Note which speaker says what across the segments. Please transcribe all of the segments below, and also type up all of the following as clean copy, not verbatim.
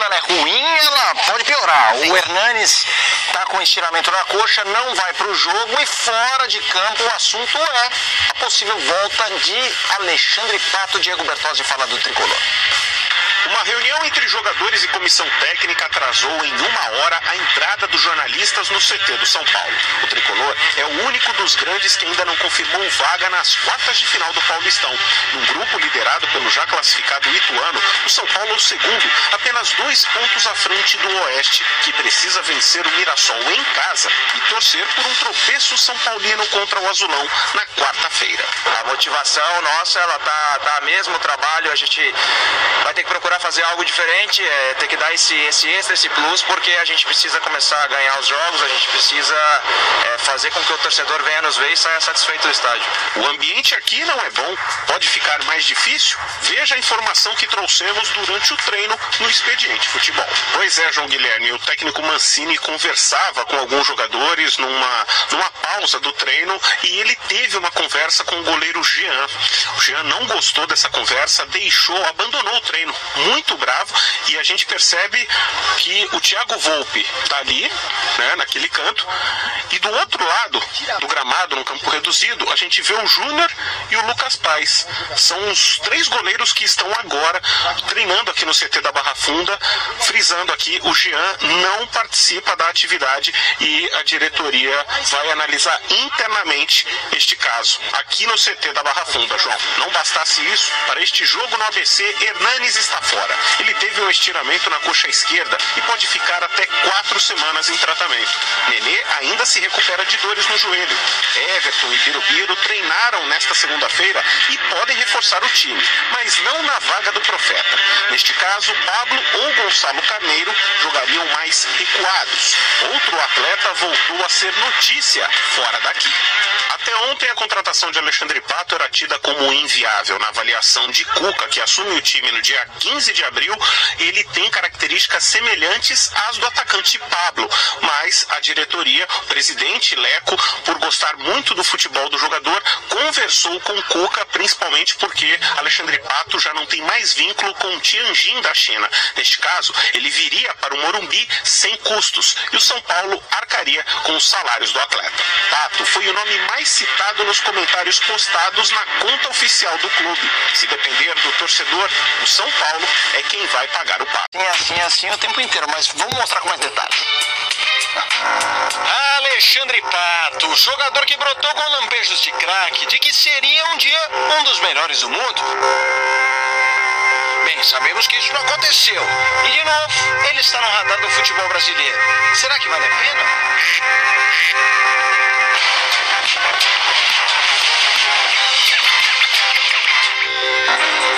Speaker 1: quando ela é ruim, ela pode piorar. O Hernanes está com estiramento na coxa, não vai para o jogo e fora de campo o assunto é a possível volta de Alexandre Pato. Diego Bertozzi fala do tricolor.
Speaker 2: Uma reunião entre jogadores e comissão técnica atrasou em 1 hora a entrada dos jornalistas no CT do São Paulo. O tricolor é o único dos grandes que ainda não confirmou vaga nas quartas de final do Paulistão. Num grupo liderado pelo já classificado Ituano, o São Paulo é o segundo, apenas 2 pontos à frente do Oeste, que precisa vencer o Mirassol em casa e torcer por um tropeço são paulino contra o Azulão na quarta-feira.
Speaker 1: A motivação nossa, ela tá mesmo, o trabalho, a gente vai ter que procurar fazer algo diferente, ter que dar esse extra, esse plus, porque a gente precisa começar a ganhar os jogos, a gente precisa fazer com que o torcedor venha nos ver e saia satisfeito do estádio.
Speaker 2: O ambiente aqui não é bom, pode ficar mais difícil? Veja a informação que trouxemos durante o treino no Expediente Futebol. Pois é, João Guilherme, o técnico Mancini conversava com alguns jogadores numa pausa do treino e ele teve uma conversa com o goleiro Jean. O Jean não gostou dessa conversa, abandonou o treino, muito bravo, e a gente percebe que o Thiago Volpi está ali, né, naquele canto, e do outro lado do gramado, no campo reduzido, a gente vê o Júnior e o Lucas Paes. São os 3 goleiros que estão agora treinando aqui no CT da Barra Funda, frisando aqui, o Jean não participa da atividade e a diretoria vai analisar internamente este caso aqui no CT da Barra Funda, João. Não bastasse isso, para este jogo no ABC, Hernanes está fora. Ele teve um estiramento na coxa esquerda e pode ficar até 4 semanas em tratamento. Nenê ainda se recupera de dores no joelho. Everton e Birubiru treinaram nesta segunda-feira e podem reforçar o time, mas não na vaga do Profeta. Neste caso, Pablo ou Gonçalo Carneiro jogariam mais recuados. Outro atleta voltou a ser notícia fora daqui. Até ontem, a contratação de Alexandre Pato era tida como inviável. Na avaliação de Cuca, que assume o time no dia 15 de abril, ele tem características semelhantes às do atacante Pablo, mas a diretoria, o presidente Leco, por gostar muito do futebol do jogador, conversou com Cuca, principalmente porque Alexandre Pato já não tem mais vínculo com o Tianjin da China. Neste caso, ele viria para o Morumbi sem custos e o São Paulo arcaria com os salários do atleta. Pato foi o nome mais citado nos comentários postados na conta oficial do clube. Se depender do torcedor, o São Paulo é quem vai pagar o pato.
Speaker 1: Assim o tempo inteiro, mas vamos mostrar com mais detalhes. Alexandre Pato, jogador que brotou com lampejos de craque, de que seria um dia um dos melhores do mundo. Bem, sabemos que isso não aconteceu. E de novo, ele está no radar do futebol brasileiro. Será que vale a pena?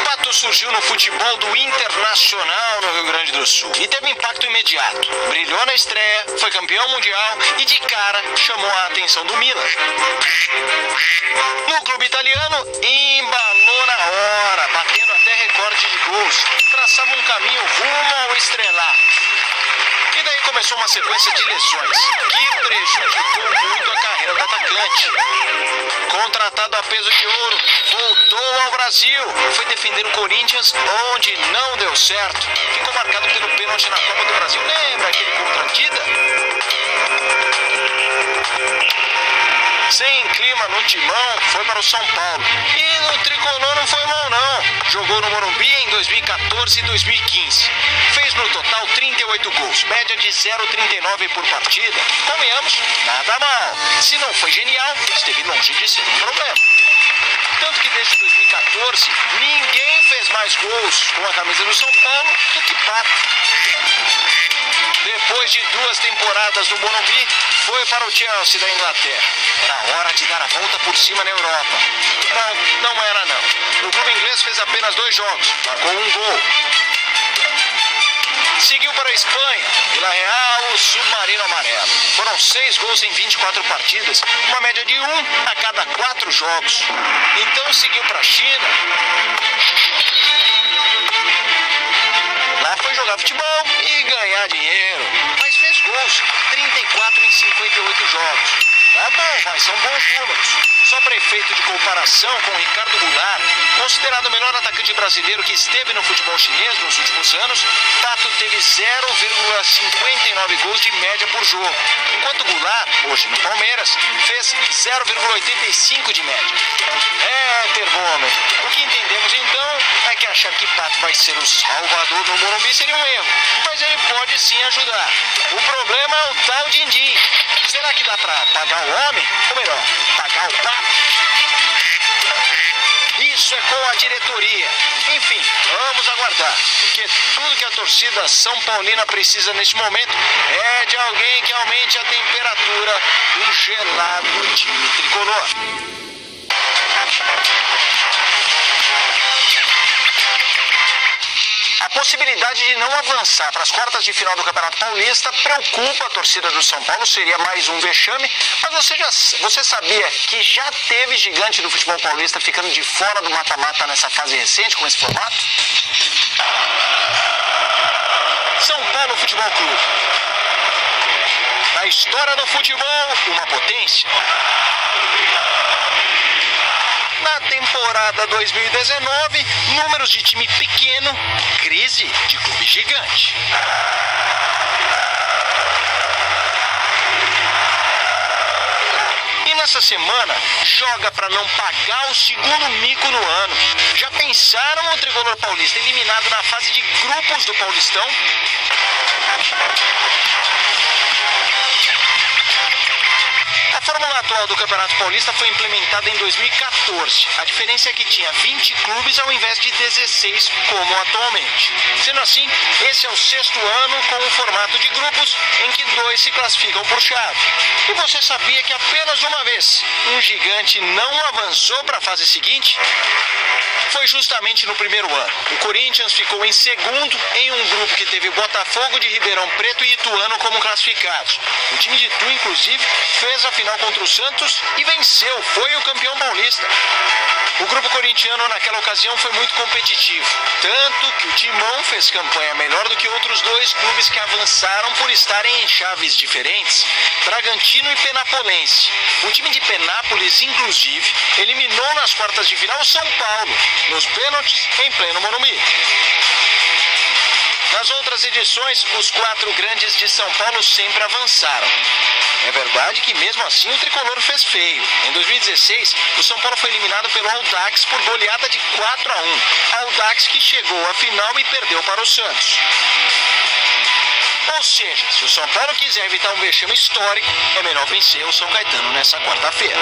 Speaker 1: Pato surgiu no futebol do Internacional no Rio Grande do Sul e teve impacto imediato. Brilhou na estreia, foi campeão mundial e de cara chamou a atenção do Milan. No clube italiano, embalou na hora, batendo até recorde de gols. Traçava um caminho rumo ao estrelato. E daí começou uma sequência de lesões que prejudicou muito a carreira do atacante. Contratado a peso de ouro, voltou ao Brasil, foi defender o Corinthians, onde não deu certo. Ficou marcado pelo pênalti na Copa do Brasil. Lembra aquele contra a Dida? Sem clima no timão, foi para o São Paulo. E no tricolor não foi mal não. Jogou no Morumbi em 2014 e 2015. Fez no total 38 gols, média de 0,39 por partida. Convenhamos, nada mal. Se não foi genial, esteve longe de ser um problema. Tanto que desde 2014, ninguém fez mais gols com a camisa do São Paulo do que Pato. Depois de 2 temporadas no Morumbi, foi para o Chelsea da Inglaterra. Era hora de dar a volta por cima na Europa. Não era não. No clube inglês fez apenas 2 jogos, marcou 1 gol. Seguiu para a Espanha, Vila Real, o Submarino Amarelo. Foram 6 gols em 24 partidas, uma média de 1 a cada 4 jogos. Então seguiu para a China. Lá foi jogar futebol e ganhar dinheiro. Mas fez gols, 34 em 58 jogos. Tá bom, mas são bons números. Só para efeito de comparação com o Ricardo Goulart, considerado o melhor atacante brasileiro que esteve no futebol chinês nos últimos anos, Pato teve 0,59 gols de média por jogo, enquanto Goulart, hoje no Palmeiras, fez 0,85 de média. Termômetro. O que entendemos então é que achar que Pato vai ser o salvador no Morumbi seria um erro, mas ele pode sim ajudar. O problema é o tal Dindim. Será que dá pra pagar o homem? Ou melhor, pagar o Pato? Isso é com a diretoria. Enfim, vamos aguardar, porque tudo que a torcida São Paulina precisa neste momento é de alguém que aumente a temperatura do gelado time tricolor. A possibilidade de não avançar para as quartas de final do Campeonato Paulista preocupa a torcida do São Paulo, seria mais um vexame, mas você sabia que já teve gigante do futebol paulista ficando de fora do mata-mata nessa fase recente com esse formato? São Paulo Futebol Clube. Na história do futebol, uma potência. Na temporada 2019, números de time pequeno, crise de clube gigante. E nessa semana, joga para não pagar o segundo mico no ano. Já pensaram o tricolor paulista eliminado na fase de grupos do Paulistão? A fórmula atual do Campeonato Paulista foi implementada em 2014. A diferença é que tinha 20 clubes ao invés de 16, como atualmente. Sendo assim, esse é o 6º ano com o formato de grupos em que 2 se classificam por chave. E você sabia que apenas uma vez um gigante não avançou para a fase seguinte? Foi justamente no primeiro ano. O Corinthians ficou em segundo em um grupo que teve Botafogo de Ribeirão Preto e Ituano como classificados. O time de Itu, inclusive, fez a final contra o Santos e venceu, foi o campeão paulista. O grupo corintiano naquela ocasião foi muito competitivo, tanto que o Timão fez campanha melhor do que outros 2 clubes que avançaram por estarem em chaves diferentes, Bragantino e Penapolense. O time de Penápolis, inclusive, eliminou nas quartas de final o São Paulo, nos pênaltis em pleno Morumbi. Nas outras edições, os 4 grandes de São Paulo sempre avançaram. É verdade que mesmo assim o tricolor fez feio. Em 2016, o São Paulo foi eliminado pelo Audax por goleada de 4-1. Audax que chegou à final e perdeu para o Santos. Ou seja, se o São Paulo quiser evitar um vexame histórico, é melhor vencer o São Caetano nessa quarta-feira.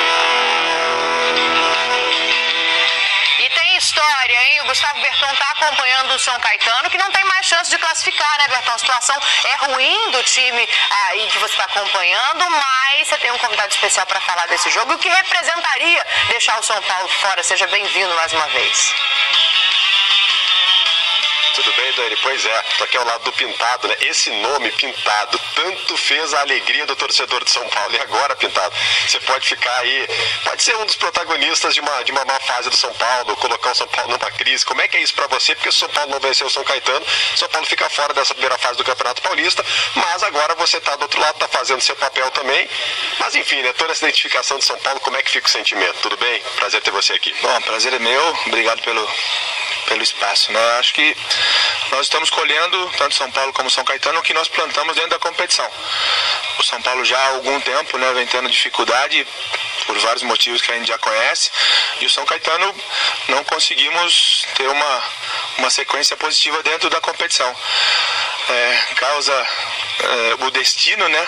Speaker 3: E tem história, hein? O Gustavo Berton está acompanhando o São Caetano, que não tem mais chance de classificar, né, Berton? A situação é ruim do time aí que você está acompanhando, mas você tem um convidado especial para falar desse jogo, o que representaria deixar o São Paulo fora. Seja bem-vindo mais uma vez.
Speaker 4: Tudo bem, Dani? Pois é, tô aqui ao lado do Pintado, né? Esse nome, Pintado, tanto fez a alegria do torcedor de São Paulo. E agora, Pintado, você pode ficar aí, pode ser um dos protagonistas de uma má fase do São Paulo, colocar o São Paulo numa crise. Como é que é isso pra você? Porque se o São Paulo não venceu o São Caetano, o São Paulo fica fora dessa primeira fase do Campeonato Paulista, mas agora você tá do outro lado, tá fazendo seu papel também. Mas enfim, né? Toda essa identificação de São Paulo, como é que fica o sentimento? Tudo bem? Prazer ter você aqui.
Speaker 5: Bom, prazer é meu, obrigado pelo espaço, né? Acho que nós estamos colhendo, tanto São Paulo como São Caetano, o que nós plantamos dentro da competição. O São Paulo já há algum tempo, né, vem tendo dificuldade por vários motivos que a gente já conhece, e o São Caetano não conseguimos ter uma sequência positiva dentro da competição. Causa o destino, né?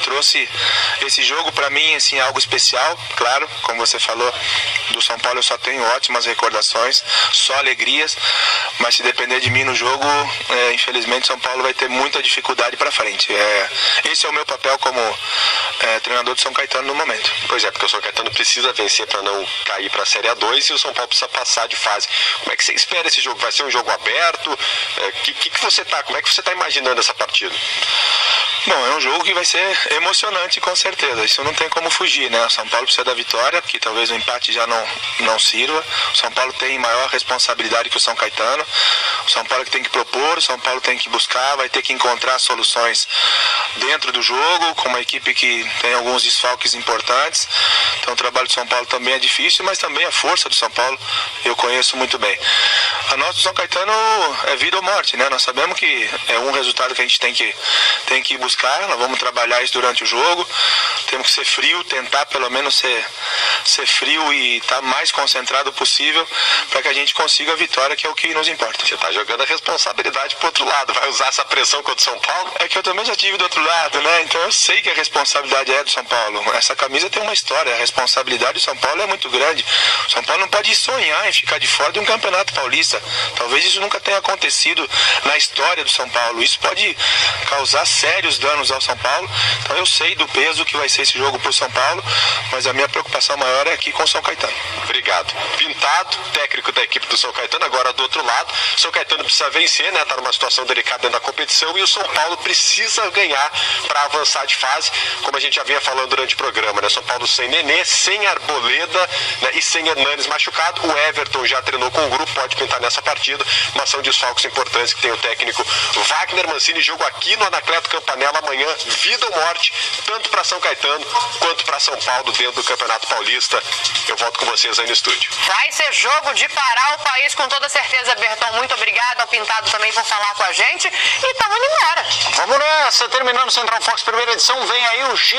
Speaker 5: Trouxe esse jogo para mim assim, algo especial, claro, como você falou, do São Paulo eu só tenho ótimas recordações, só alegrias, mas se depender de mim no jogo, infelizmente São Paulo vai ter muita dificuldade para frente. Esse é o meu papel como treinador de São Caetano no momento.
Speaker 4: Pois é, porque o São Caetano precisa vencer para não cair para a Série A2 e o São Paulo precisa passar de fase. Como é que você espera esse jogo? Vai ser um jogo aberto? Como é que você está imaginando essa partida?
Speaker 5: Bom, é um jogo que vai ser emocionante com certeza, isso não tem como fugir, né? O São Paulo precisa da vitória, porque talvez o empate já não sirva. O São Paulo tem maior responsabilidade que o São Caetano. O São Paulo que tem que propor, o São Paulo tem que buscar, vai ter que encontrar soluções dentro do jogo, com uma equipe que tem alguns desfalques importantes. Então o trabalho do São Paulo também é difícil, mas também a força do São Paulo eu conheço muito bem. A nossa do São Caetano é vida ou morte, né? Nós sabemos que é um resultado que a gente tem que buscar. Nós vamos trabalhar isso durante o jogo. Temos que ser frio, tentar pelo menos ser frio e estar mais concentrado possível para que a gente consiga a vitória, que é o que nos importa.
Speaker 4: Você está jogando a responsabilidade pro outro lado, vai usar essa pressão contra o São Paulo?
Speaker 5: É que eu também já tive do outro lado, né? Então eu sei que a responsabilidade é do São Paulo. Essa camisa tem uma história, a responsabilidade do São Paulo é muito grande. O São Paulo não pode sonhar em ficar de fora de um campeonato paulista. Talvez isso nunca tenha acontecido na história do São Paulo. Isso pode causar sérios danos ao São Paulo. Então eu sei do peso que vai ser esse jogo pro São Paulo, mas a minha preocupação maior é aqui com o São Caetano.
Speaker 4: Obrigado. Pintado, técnico da equipe do São Caetano, agora do outro lado. O São Caetano precisa vencer, né? Tá numa situação delicada dentro da competição e o São Paulo precisa ganhar para avançar de fase, como a gente já vinha falando durante o programa, né? São Paulo sem Nenê, sem Arboleda, né? E sem Hernanes machucado. O Everton já treinou com o grupo, pode pintar nessa partida, mas são desfalques importantes que tem o técnico Wagner Mancini. Jogo aqui no Anacleto Campanella amanhã, vida ou morte, tanto para São Caetano quanto para São Paulo dentro do Campeonato Paulista. Eu volto com vocês aí no estúdio.
Speaker 3: Vai ser jogo de parar o país com toda certeza, Berton. Muito obrigado ao Pintado também por falar com a gente e estamos indo embora.
Speaker 1: Vamos nessa, terminando o Central Fox primeira edição, vem aí o G